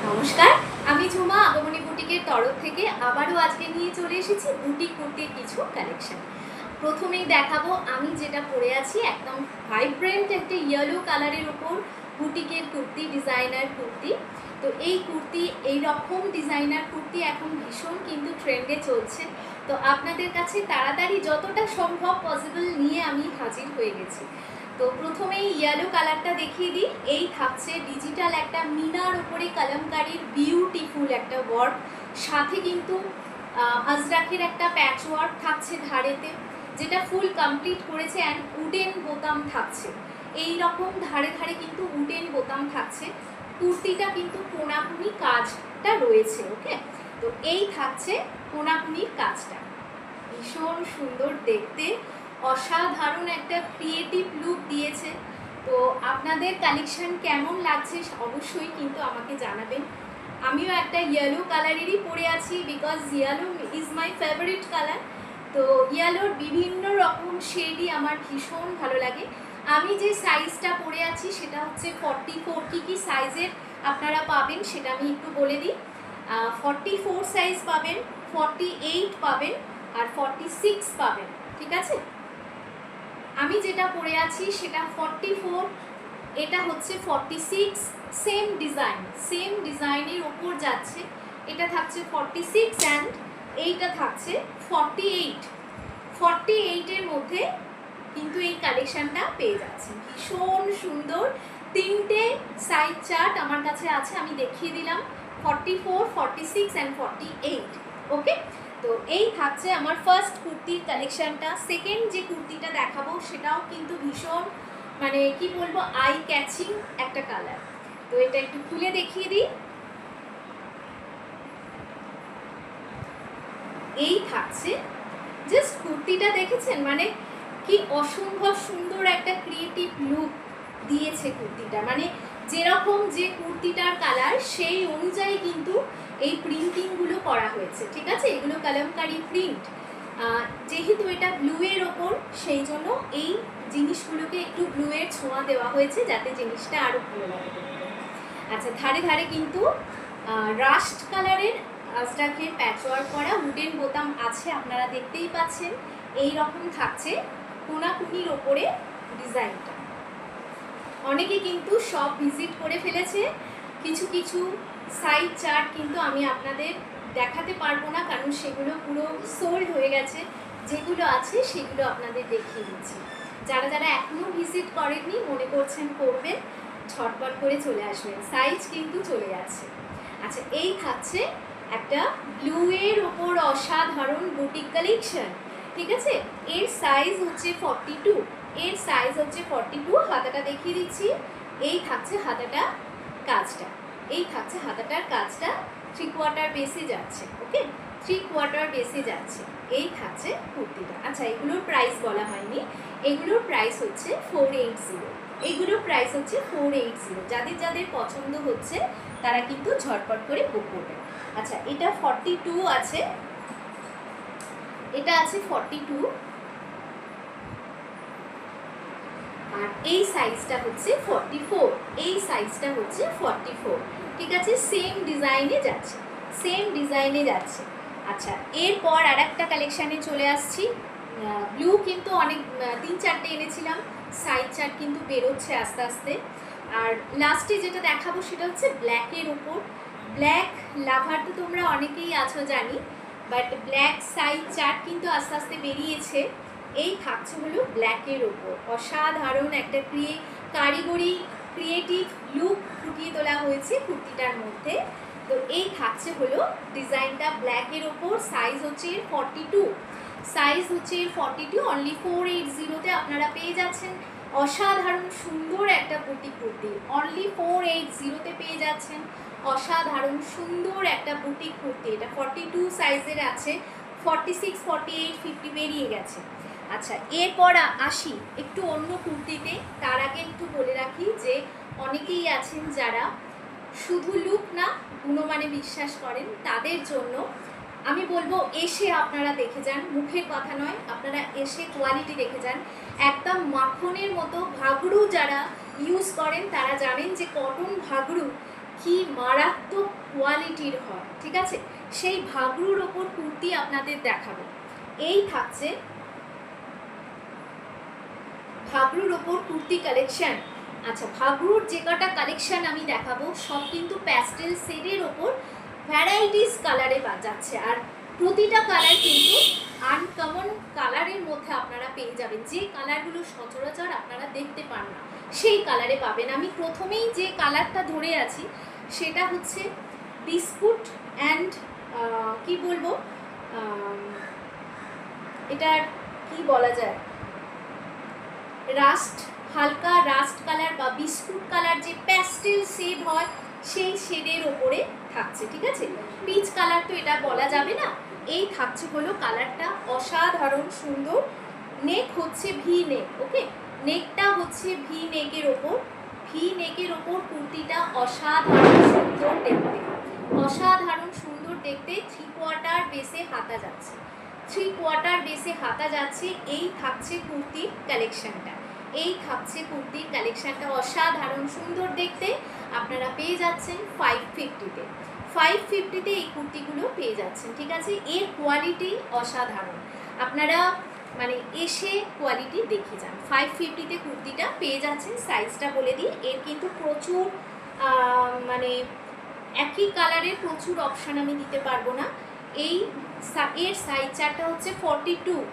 নমস্কার, আমি ঝুমা আগমনী বুটিকের তরফ থেকে আবারও আজকে নিয়ে চলে এসেছি বুটিক কুর্তির কিছু কালেকশন। প্রথমেই দেখাবো আমি যেটা পরে আছি, একদম ভাইব্রেন্ট একটা ইয়েলো কালারের উপর বুটিকের কুর্তি, ডিজাইনার কুর্তি। তো এই কুর্তি, এই রকম ডিজাইনার কুর্তি এখন ভীষণ কিন্তু ট্রেন্ডে চলছে। তো আপনাদের কাছে তাড়াতাড়ি যতটা সম্ভব পসিবল নিয়ে আমি হাজির হয়ে গেছি। তো প্রথমেই ইয়েলো কালারটা দেখিয়ে দিই। এই থাকছে ডিজিটাল একটা মিনার উপরে কলমকারীর বিউটিফুল একটা ওয়ার্ক, সাথে কিন্তু আজরাকের একটা প্যাচ ওয়ার্ক থাকছে ধারেতে, যেটা ফুল কমপ্লিট করেছে। অ্যান্ড উডেন বোতাম থাকছে, এই রকম ধারে ধারে কিন্তু উডেন বোতাম থাকছে। কুর্তিটা কিন্তু কোনাকুনি কাজটা রয়েছে। ওকে, তো এই থাকছে কোনাকুনির কাজটা, ভীষণ সুন্দর দেখতে, অসাধারণ একটা ক্রিয়েটিভ লুক দিয়েছে। তো আপনাদের কালেকশন কেমন লাগছে অবশ্যই কিন্তু আমাকে জানাবেন। আমিও একটা ইয়েলো কালারেরই পরে আছি, because yellow is my favourite colour. তো ইয়েলোর বিভিন্ন রকম শেডই আমার ভীষণ ভালো লাগে। আমি যে সাইজটা পরে আছি সেটা হচ্ছে 44। কী কী সাইজের আপনারা পাবেন সেটা আমি একটু বলে দিই। 44 সাইজ পাবেন, 48 পাবেন, আর 46 পাবেন। ঠিক আছে, আমি যেটা পরে আছি সেটা 44, এটা হচ্ছে 46। সেম ডিজাইনের ওপর যাচ্ছে। এটা থাকছে 46 অ্যান্ড এইটা থাকছে 48। 48-এর মধ্যে কিন্তু এই কালেকশানটা পেয়ে যাচ্ছে, ভীষণ সুন্দর। তিনটে সাইজ চার্ট আমার কাছে আছে, আমি দেখিয়ে দিলাম 44, 46 অ্যান্ড 48। ওকে, তো এই থাকছে আমার ফার্স্ট কুর্তির কালেকশানটা। সেকেন্ড যে কুর্তিটা দেখাবো সেটাও কিন্তু ভীষণ, মানে কি বলবো, আই ক্যাচিং একটা কালার। তো এটা একটু খুলে দেখিয়ে দিই। এই থাকছে, জাস্ট কুর্তিটা দেখেছেন, মানে কি অসম্ভব সুন্দর একটা ক্রিয়েটিভ লুক দিয়েছে কুর্তিটা। মানে যেরকম যে কুর্তিটার কালার সেই অনুযায়ী কিন্তু এই প্রিন্টিংগুলো করা হয়েছে। ঠিক আছে, এগুলো কলমকারি প্রিন্ট, যেহেতু এটা ব্লুয়ের ওপর, সেই জন্য এই জিনিসগুলোকে একটু ব্লুয়ের ছোঁয়া দেওয়া হয়েছে যাতে জিনিসটা আরও ভালো লাগে। আচ্ছা, ধারে ধারে কিন্তু রাস্ট কালারের আজরাকের প্যাচওয়ার্ক করা উডেন বোতাম আছে, আপনারা দেখতেই পাচ্ছেন। এই রকম থাকছে কোনাকুনির ওপরে ডিজাইনটা। অনেকে কিন্তু সব ভিজিট করে ফেলেছে, কিছু কিছু সাইড চার্ট কিন্তু আমি আপনাদের দেখাতে পারবো না, কারণ সেগুলো পুরো সোল্ড হয়ে গেছে। যেগুলো আছে সেগুলো আপনাদের দেখিয়ে দিচ্ছি। যারা যারা এখনও ভিজিট করেননি, মনে করছেন করবেন, ছটপট করে চলে আসবেন, সাইজ কিন্তু চলে যাচ্ছে। আচ্ছা, এই থাকছে একটা ব্লুয়ের ওপর অসাধারণ বুটিক কালেকশন। ঠিক আছে, এর সাইজ হচ্ছে 42, এর সাইজ হচ্ছে 42। হাতাটা দেখিয়ে দিচ্ছি। এই থাকছে হাতাটা কাজটা, এই থাকছে হাতাটার কাজটা 3/4 বেসে যাচ্ছে। ওকে, 3/4 বেসে যাচ্ছে। এই থাকছে কুর্তিটা। আচ্ছা, এগুলোর প্রাইস বলা হয়নি, এগুলোর প্রাইস হচ্ছে 480। এগুলোর প্রাইস হচ্ছে 480। যাদের যাদের পছন্দ হচ্ছে তারা কিন্তু ঝটপট করে বুক করবেন। আচ্ছা, এটা 42 আছে, এটা আছে 42, আর এই সাইজটা হচ্ছে 44, এই সাইজটা হচ্ছে 44। ঠিক আছে, সেম ডিজাইনে যাচ্ছে, সেম ডিজাইনে যাচ্ছে। আচ্ছা, এরপর আর একটা কালেকশানে চলে আসছি। ব্লু কিন্তু অনেক 3-4টে এনেছিলাম, সাইজ চার্ট কিন্তু বেরোচ্ছে আস্তে আস্তে। আর লাস্টে যেটা দেখাবো সেটা হচ্ছে ব্ল্যাকের ওপর। ব্ল্যাক লাভার তো তোমরা অনেকেই আছো জানি, বাট ব্ল্যাক সাইজ চার্ট কিন্তু আস্তে আস্তে বেরিয়েছে। এই থাকছে হলো ব্ল্যাকের ওপর অসাধারণ একটা কারিগরি ক্রিয়েটিভ লুক ফুটিয়ে তোলা হয়েছে কুর্তিটার মধ্যে। তো এই থাকছে হলো ডিজাইনটা ব্ল্যাকের ওপর। সাইজ হচ্ছে 42, সাইজ হচ্ছে 42। অনলি 480-তে আপনারা পেয়ে যাচ্ছেন অসাধারণ সুন্দর একটা বুটিক কুর্তি। অনলি 480-তে পেয়ে যাচ্ছেন অসাধারণ সুন্দর একটা বুটিক কুর্তি। এটা 42 সাইজের আছে, 46, 48, 50 বেরিয়ে গেছে। আচ্ছা, এরপর আসি একটু অন্য কুর্তিতে। তার আগে একটু বলে রাখি যে অনেকেই আছেন যারা শুধু লুক না গুণমানে বিশ্বাস করেন, তাদের জন্য আমি বলবো এসে আপনারা দেখে যান, মুখের কথা নয়, আপনারা এসে কোয়ালিটি দেখে যান। একদম মাখনের মতো ঘাগড়ু যারা ইউজ করেন তারা জানেন যে কটন ঘাগড়ু কি মারাত্মক কোয়ালিটির হয়, ঠিক আছে? সেই ভাগরুর ওপর কুর্তি আপনাদের দেখাবো। এই থাকছে ভাগরুর ওপর কুর্তি কালেকশন। আচ্ছা, ভাগরুর যে কটা কালেকশন আমি দেখাবো সব কিন্তু প্যাস্টেল শেডের ওপর ভ্যারাইটিস কালারে যাচ্ছে, আর প্রতিটা কালার কিন্তু আনকমন কালারের মধ্যে আপনারা পেয়ে যাবেন। যে কালারগুলো সচরাচর আপনারা দেখতে পান না সেই কালারে পাবেন। আমি প্রথমেই যে কালারটা ধরে আছি সেটা হচ্ছে বিস্কুট অ্যান্ড কি বলবো, এটার কি বলা যায়, রাস্ট, হালকা রাস্ট কালার বা বিস্কুট কালার, যে প্যাস্টেল শেড হয় সেই শেডের ওপরে থাকছে, ঠিক আছে? পিচ কালার তো এটা বলা যাবে না। এই থাকছে হলো কালারটা অসাধারণ সুন্দর। নেক হচ্ছে ভি নেক, ওকে? নেকটা হচ্ছে ভি নেকের ওপর, ভি নেকের ওপর কুর্তিটা অসাধারণ সুন্দর দেখতে, অসাধারণ সুন্দর দেখতে। 3/4 বেসে হাতা যাচ্ছে, 3/4 বেসে হাতা যাচ্ছে। এই থাকছে কুর্তির কালেকশনটা, এই থাকছে কুর্তির কালেকশনটা অসাধারণ সুন্দর দেখতে। আপনারা পেয়ে যাচ্ছেন 550-তে, 550-তে এই কুর্তিগুলো পেয়ে যাচ্ছেন, ঠিক আছে? এর কোয়ালিটি অসাধারণ, আপনারা মানে এসে কোয়ালিটি দেখে যান। 550-তে কুর্তিটা পেয়ে যাচ্ছেন। সাইজটা বলে দিই, এর কিন্তু প্রচুর মানে একই কালারের প্রচুর অপশান আমি দিতে পারবো না। এর সাইজ চার্টটা হচ্ছে 42,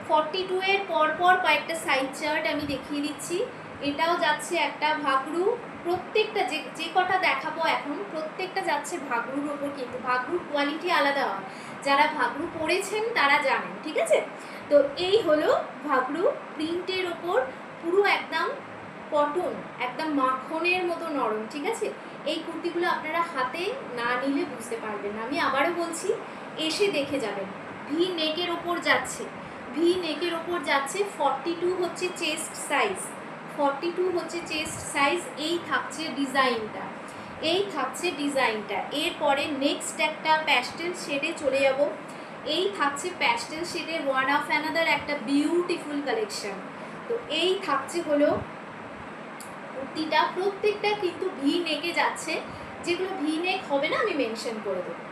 42 এর পরপর কয়েকটা সাইজ চার্ট আমি দেখিয়ে দিচ্ছি। এটাও যাচ্ছে একটা ভাগরু, প্রত্যেকটা যে কটা দেখাবো এখন প্রত্যেকটা যাচ্ছে ভাগরুর ওপর, কিন্তু ভাগরুর কোয়ালিটি আলাদা হয়, যারা ভাগরু পরেছেন তারা জানেন, ঠিক আছে? তো এই হলো ভাগরু, প্রিন্টের ওপর পুরো একদম কটন, একদম মাখনের মতো নরম, ঠিক আছে? এই কুর্তিগুলো আপনারা হাতে না নিলে বুঝতে পারবেন না, আমি আবারও বলছি, এসে দেখে যাবেন। ভি নেকের ওপর যাচ্ছে, ভি নেকের ওপর যাচ্ছে। 42 হচ্ছে চেস্ট সাইজ, 42 হচ্ছে চেস্ট সাইজ। এই থাকছে ডিজাইনটা, এই থাকছে ডিজাইনটা। এরপরে নেক্সট একটা প্যাস্টেল শেডে চলে যাব। এই থাকছে প্যাস্টেল শেডের ওয়ান অফ অ্যানাদার একটা বিউটিফুল কালেকশন। তো এই থাকছে হলো কুর্তিটা, প্রত্যেকটা কিন্তু ভি নেকে যাচ্ছে, যেগুলো ভি নেক হবে না আমি মেনশন করে দেবো।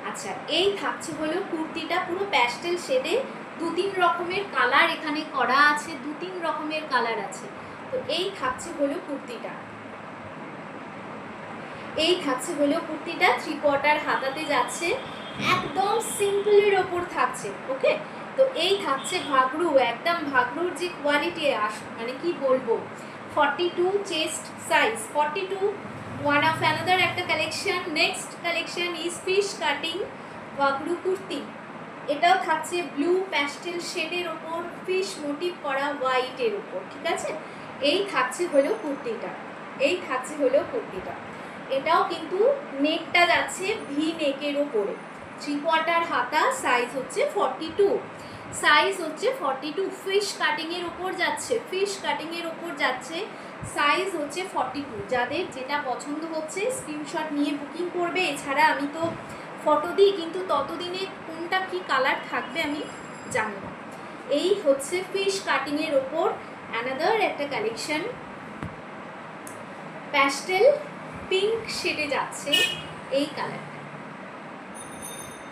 আচ্ছা, এই থাকছে হলো কুর্তিটা পুরো প্যাস্টেল শেডে, 2-3 রকমের কালার এখানে করা আছে, 2-3 রকমের কালার আছে। তো এই থাকছে হলো কুর্তিটা, এই থাকছে হলো কুর্তিটা। 3/4 হাতাতে যাচ্ছে, একদম সিম্পলের ওপর থাকছে, ওকে? তো এই থাকছে ভাগরু, একদম ভাগরুর যে কোয়ালিটি মানে কি বলবো, 42 chest size, 42 one of another একটা collection. Next collection is fish cutting ভাগরু কুর্তি। এটাও থাকছে ব্লু প্যাস্টেল শেডের ওপর ফিশ মোটিভ করা হোয়াইটের ওপর, ঠিক আছে? এই থাকছে হলো কুর্তিটা, এই থাকছে হলো কুর্তিটা। এটাও কিন্তু নেকটা যাচ্ছে ভি নেকের ওপরে, 3/4 হাতা, সাইজ হচ্ছে 42, সাইজ হচ্ছে 42। ফিশ কাটিংয়ের ওপর যাচ্ছে, ফিশ কাটিংয়ের ওপর যাচ্ছে, সাইজ হচ্ছে 42। যাদের যেটা পছন্দ হচ্ছে স্ক্রিনশট নিয়ে বুকিং করবে। এছাড়া আমি তো ফটো দিই, কিন্তু ততদিনে কোনটা কি কালার থাকবে আমি জানি না। এই হচ্ছে ফিশ কাটিংয়ের ওপর অ্যানাদার একটা কালেকশন, প্যাস্টেল পিঙ্ক শেডে যাচ্ছে এই কালারটা।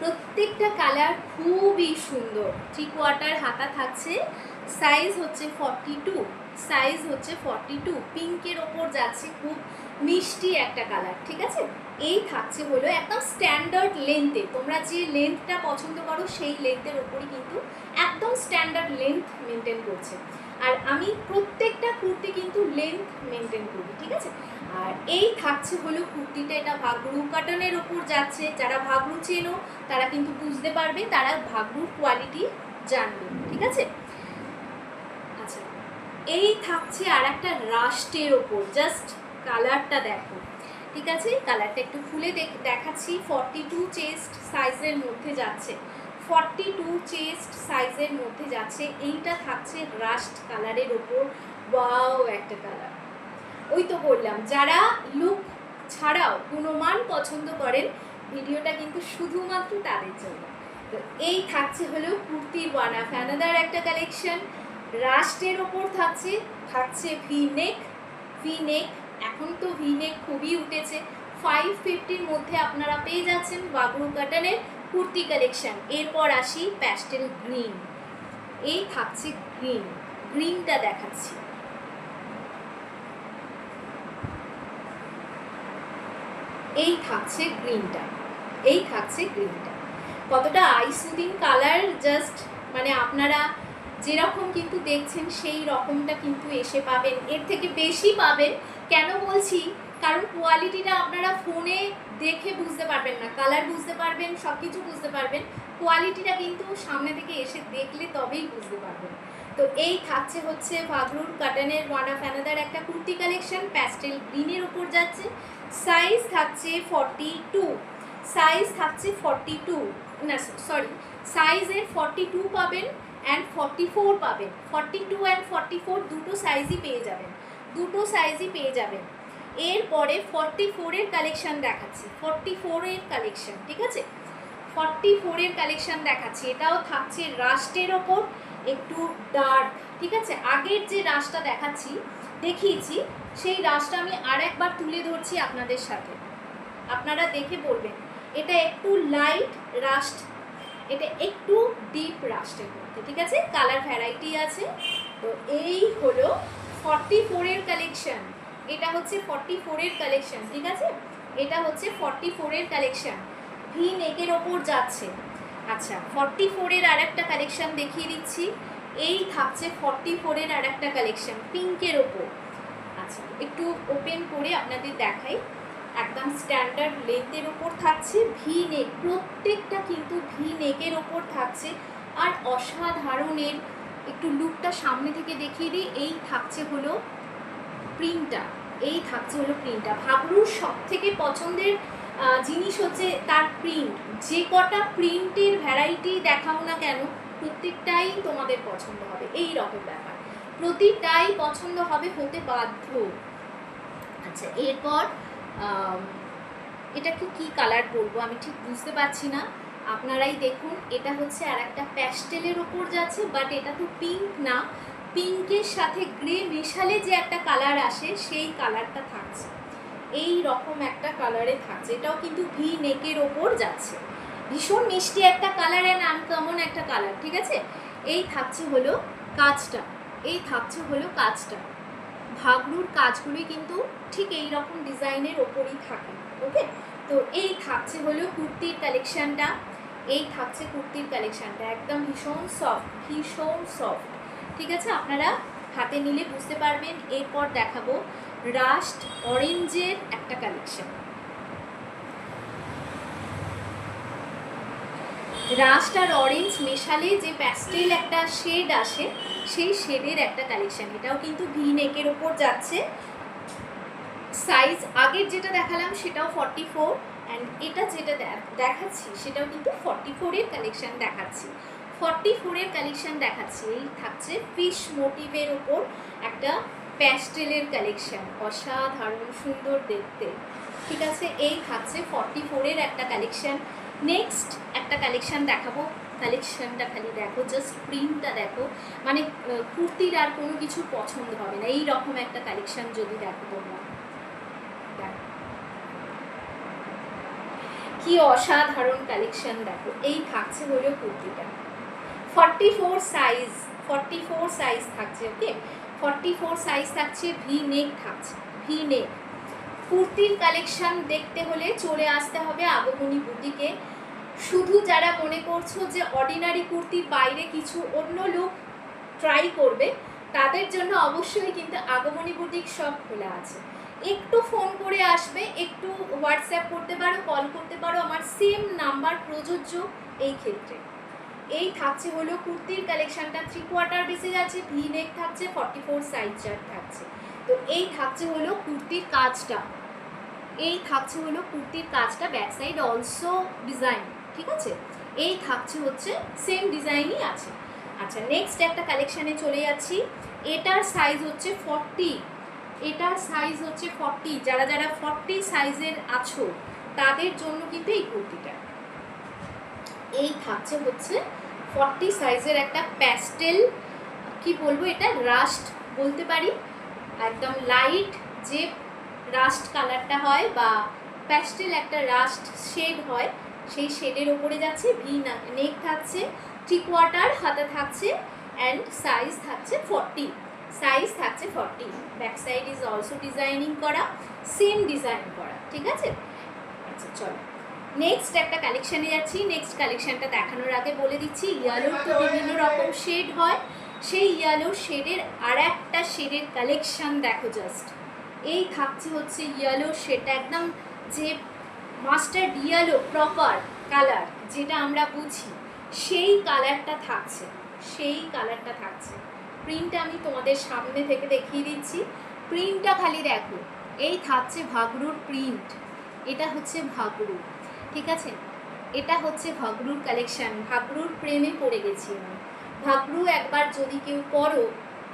প্রত্যেকটা কালার খুবই সুন্দর। 3/4 হাতা থাকছে, সাইজ হচ্ছে 42, সাইজ হচ্ছে 42। পিঙ্কের ওপর যাচ্ছে, খুব মিষ্টি একটা কালার, ঠিক আছে? এই থাকছে হলো একদম স্ট্যান্ডার্ড লেন্থে, তোমরা যে লেন্থটা পছন্দ করো সেই লেন্থের ওপরই কিন্তু একদম স্ট্যান্ডার্ড লেন্থ মেনটেন করছে। আর আমি প্রত্যেকটা কুর্তি কিন্তু লেন্থ মেনটেন করি, ঠিক আছে? আর এই থাকছে হলো কুর্তিটা, এটা ভাগরু কাটনের ওপর যাচ্ছে। যারা ভাগরু চেনো তারা কিন্তু বুঝতে পারবে, তারা ভাগরুর কোয়ালিটি জানবে, ঠিক আছে? আচ্ছা, এই থাকছে আর একটা রাস্টের ওপর, জাস্ট কালারটা দেখো, ঠিক আছে? কালারটা একটু খুলে দেখাচ্ছি। 42 চেস্ট সাইজের মধ্যে যাচ্ছে, 42 চেস্ট সাইজের মধ্যে যাচ্ছে। এইটা থাকছে রাস্ট কালারের ওপর, ওয়াও একটা কালার। ওই তো বললাম, যারা লুক ছাড়াও গুণমান পছন্দ করেন, ভিডিওটা কিন্তু শুধুমাত্র তাদের জন্য। তো এই থাকছে হলো কুর্তির ওয়ান অফ অ্যানাদার একটা কালেকশন, রাস্টের ওপর থাকছে, থাকছে ভি নেক, ভি নেক। এখন তো ভি নেক খুবই উঠেছে, 550-র মধ্যে আপনারা পেয়ে যাচ্ছেন বাগরু কটনের কুর্তি কালেকশন। এরপর আসি প্যাস্টেল গ্রিন। এই থাকছে গ্রিন, গ্রিনটা দেখাচ্ছি। এই থাকছে গ্রিনটা, এই থাকছে গ্রিনটা। কতটা আই সুদিং কালার, জাস্ট মানে আপনারা যেরকম কিন্তু দেখছেন সেই রকমটা কিন্তু এসে পাবেন, এর থেকে বেশি পাবেন। কেন বলছি, কারণ কোয়ালিটিটা আপনারা ফোনে দেখে বুঝতে পারবেন না, কালার বুঝতে পারবেন, সব কিছু বুঝতে পারবেন, কোয়ালিটিটা কিন্তু সামনে থেকে এসে দেখলে তবেই বুঝতে পারবেন। তো এই থাকছে হচ্ছে বাগরুর কটনের ওয়ান অফ অ্যানাদার একটা কুর্তি কালেকশন, প্যাস্টেল গ্রিনের উপর যাচ্ছে। সাইজ থাকছে 42, সাইজ থাকছে 42, না সরি, সাইজের 42 পাবেন অ্যান্ড 44 পাবেন। 42 অ্যান্ড 44 দুটো সাইজই পেয়ে যাবেন, দুটো সাইজই পেয়ে যাবেন। এরপরে 44-এর কালেকশান দেখাচ্ছি, 44-এর কালেকশান, ঠিক আছে, 44-এর কালেকশান দেখাচ্ছি। এটাও থাকছে রাস্টের ওপর, একটু ডার্ক, ঠিক আছে। আগের যে রাশটা দেখিয়েছি সেই রাশটা আমি আর একবার তুলে ধরছি আপনাদের সাথে, আপনারা দেখে বলবেন এটা একটু লাইট রাস্ট, এটা একটু ডিপ রাস্টের মধ্যে, ঠিক আছে। কালার ভ্যারাইটি আছে। তো এই হলো 44-এর কালেকশন, এটা হচ্ছে 44-এর কালেকশন, ঠিক আছে, এটা হচ্ছে 44-এর কালেকশন, ভি নেকের ওপর যাচ্ছে। আচ্ছা, 44-এর আর একটা কালেকশন দেখিয়ে দিচ্ছি। এই থাকছে 44-এর আর একটা কালেকশন পিঙ্কের ওপর। আচ্ছা, একটু ওপেন করে আপনাদের দেখাই। একদম স্ট্যান্ডার্ড লেন্থের ওপর থাকছে, ভি নেক, প্রত্যেকটা কিন্তু ভি নেকের ওপর থাকছে। আর অসাধারণের একটু লুকটা সামনে থেকে দেখিয়ে দিই। এই থাকছে হলো প্রিন্টটা, এই থাকছে হলো প্রিন্টটা। বাগরুর সব থেকে পছন্দের জিনিস হচ্ছে তার প্রিন্ট। যে কটা প্রিন্টের ভ্যারাইটি দেখাও না কেন, প্রত্যেকটাই তোমাদের পছন্দ হবে, এই রকম ব্যাপার, প্রতিটাই পছন্দ হবে, হতে বাধ্য। আচ্ছা, এরপর এটাকে কি কালার বলবো আমি ঠিক বুঝতে পারছি না, আপনারাই দেখুন। এটা হচ্ছে আর একটা প্যাস্টেলের ওপর যাচ্ছে, বাট এটা তো পিঙ্ক না, পিঙ্কের সাথে গ্রে মেশালে যে একটা কালার আসে সেই কালারটা থাকছে, এই রকম একটা কালারে থাকছে। এটাও কিন্তু ভি নেকের ওপর যাচ্ছে, ভীষণ মিষ্টি একটা কালার অ্যান্ড আনকমন একটা কালার, ঠিক আছে। এই থাকছে হলো কাজটা, এই থাকছে হলো কাজটা। বাগরুর কাজগুলি কিন্তু ঠিক এই রকম ডিজাইনের ওপরই থাকে, ওকে। তো এই থাকছে হলো কুর্তির কালেকশানটা, এই থাকছে কুর্তির কালেকশানটা, একদম ভীষণ সফট, ভীষণ সফট, ঠিক আছে, আপনারা হাতে নিলে বুঝতে পারবেন। এরপর দেখাবো রাস্ট অরেঞ্জের একটা কালেকশান, রাস্ট আর অরেঞ্জ মেশালে যে প্যাস্টেল একটা শেড আসে, সেই শেডের একটা কালেকশান। এটাও কিন্তু ভি নেকের ওপর যাচ্ছে। সাইজ আগের যেটা দেখালাম সেটাও 44, অ্যান্ড এটা যেটা দেখাচ্ছি সেটাও কিন্তু 44-এর কালেকশান দেখাচ্ছি, 44-এর কালেকশান দেখাচ্ছি। এই থাকছে ফিশ মোটিভের ওপর একটা প্যাস্টেলের কালেকশান, অসাধারণ সুন্দর দেখতে, ঠিক আছে। এই থাকছে 44-এর একটা কালেকশান। নেক্সট একটা কালেকশান দেখাবো, কালেকশানটা খালি দেখো, জাস্ট প্রিন্টটা দেখো, মানে কুর্তির আর কোনো কিছু পছন্দ হবে না, এই রকম একটা কালেকশান যদি দেখো তোমরা, কি অসাধারণ কালেকশন দেখো। এই থাকছে হলো কুর্তিটা 44 সাইজ, 44 সাইজ থাকছে, ওকে, 44 সাইজ থাকছে, ভি নেক থাকছে, ভি নেক। কুর্তির কালেকশন দেখতে হলে চলে আসতে হবে আগমনী বুটিকে। শুধু যারা মনে করছো যে অর্ডিনারি কুর্তির বাইরে কিছু অন্য লুক ট্রাই করবে, তাদের জন্য অবশ্যই কিন্তু আগমনী বুটিক সব খোলা আছে। একটু ফোন করে আসবে, একটু হোয়াটসঅ্যাপ করতে পারো, কল করতে পারো, আমার সেম নাম্বার প্রযোজ্য এই ক্ষেত্রে। এই থাকছে হলো কুর্তির কালেকশনটা, 3/4 বেসিস আছে, ভি নেক থাকছে, 44 সাইজ চার্ট থাকছে। তো এই থাকছে হলো কুর্তির কাজটা, এই থাকছে হলো কুর্তির কাজটা, ব্যাক সাইড অলসো ডিজাইন, ঠিক আছে। এই থাকছে হচ্ছে সেম ডিজাইনই আছে। আচ্ছা, নেক্সট একটা কালেকশানে চলে যাচ্ছি। এটার সাইজ হচ্ছে 40, এটার সাইজ হচ্ছে 40, যারা যারা 40 সাইজের আছো তাদের জন্য কিন্তু এই কুর্তিটা। এই থাকছে হচ্ছে 40 সাইজের একটা প্যাস্টেল, কি বলবো, এটা রাস্ট বলতে পারি, একদম লাইট যে রাস্ট কালারটা হয় বা প্যাস্টেল একটা রাস্ট শেড হয়, সেই শেডের ওপরে যাচ্ছে, ভি নেক থাকছে, 3/4 হাতা থাকছে, অ্যান্ড সাইজ থাকছে 40, সাইজ থাকছে 40। Back side is also designing করা, সেম ডিজাইন করা, ঠিক আছে। আচ্ছা চলো নেক্সট একটা কালেকশানে যাচ্ছি। নেক্সট কালেকশানটা দেখানোর আগে বলে দিচ্ছি, ইয়েলোর তো বিভিন্ন রকম শেড হয়, সেই ইয়েলো শেডের আর একটা শেডের কালেকশান দেখো জাস্ট। এই থাকছে হচ্ছে ইয়েলো শেডটা, একদম যে মাস্টার্ড ইয়েলো প্রপার কালার যেটা আমরা বুঝি, সেই কালারটা থাকছে, সেই কালারটা থাকছে। প্রিন্টটা আমি তোমাদের সামনে থেকে দেখিয়ে দিচ্ছি, প্রিন্টটা খালি দেখো। এই থাকছে ভাগরুর প্রিন্ট, এটা হচ্ছে ভাগরু, ঠিক আছে, এটা হচ্ছে ভাগরুর কালেকশান। ভাগরুর প্রেমে পড়ে গেছি আমি। ভাগরু একবার যদি কেউ করো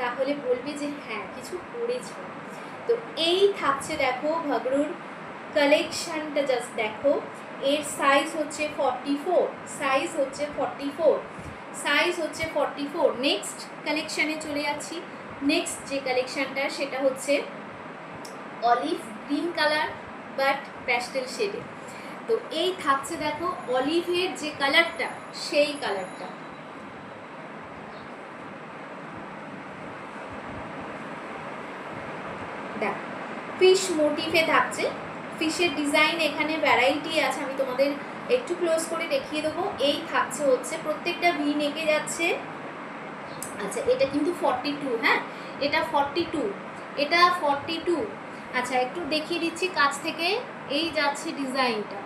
তাহলে বলবে যে হ্যাঁ কিছু করেছ। তো এই থাকছে দেখো ভাগরুর কালেকশানটা, জাস্ট দেখো। এর সাইজ হচ্ছে 44, সাইজ হচ্ছে 44, সাইজ হচ্ছে 44। নেক্সট কালেকশানে চলে যাচ্ছি। নেক্সট যে কালেকশানটা সেটা হচ্ছে olive green colour but pastel শেডে। তো এই থাকছে দেখো অলিভের যে কালারটা, সেই কালারটা। দেখো ফিশ মোটিভে থাকছে, ফিশের ডিজাইন এখানে ভ্যারাইটি আছে, আমি তোমাদের একটু ক্লোজ করে দেখিয়ে দেবো। এই থাকছে হচ্ছে প্রত্যেকটা ভি নেকে যাচ্ছে। আচ্ছা এটা কিন্তু 42, হ্যাঁ এটা 42, এটা 42। আচ্ছা একটু দেখিয়ে দিচ্ছি কাছ থেকে। এই যাচ্ছে ডিজাইনটা,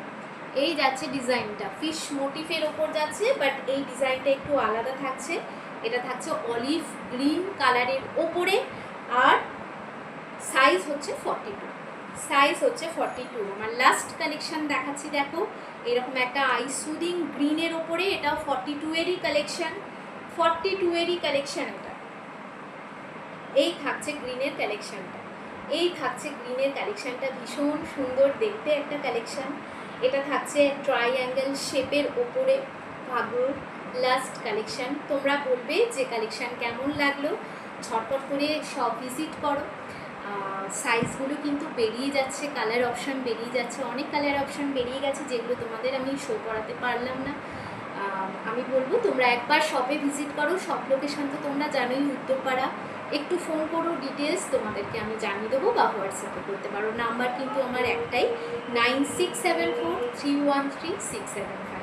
এই যাচ্ছে ডিজাইনটা ফিশ মোটিফের ওপর যাচ্ছে, বাট এই ডিজাইনটা একটু আলাদা থাকছে। এটা থাকছে অলিভ গ্রিন কালারের ওপরে, আর সাইজ হচ্ছে 42, সাইজ হচ্ছে 42। আমার লাস্ট কালেকশন দেখাচ্ছি, দেখো এরকম একটা আই সুদিং গ্রিনের ওপরে, এটাও 42-এরই কালেকশন, 42-এরই কালেকশন এটা। এই থাকছে গ্রিনের কালেকশনটা, এই থাকছে গ্রিনের কালেকশনটা, ভীষণ সুন্দর দেখতে একটা কালেকশন। এটা থাকছে ট্রাইঅ্যাঙ্গেল শেপের ওপরে ভাগরুর লাস্ট কালেকশন। তোমরা বলবে যে কালেকশন কেমন লাগলো, ঝটপট করে সব ভিজিট করো। সাইজগুলো কিন্তু বেরিয়ে যাচ্ছে, কালার অপশান বেরিয়ে যাচ্ছে, অনেক কালার অপশান বেরিয়ে গেছে যেগুলো তোমাদের আমি শো করাতে পারলাম না। আমি বলবো তোমরা একবার শপে ভিজিট করো। শপ লোকেশান তো তোমরা জানোই, উত্তরপাড়া। একটু ফোন করো, ডিটেলস তোমাদেরকে আমি জানিয়ে দেবো, বা হোয়াটসঅ্যাপে করতে পারো। নাম্বার কিন্তু আমার একটাই, 9674313675।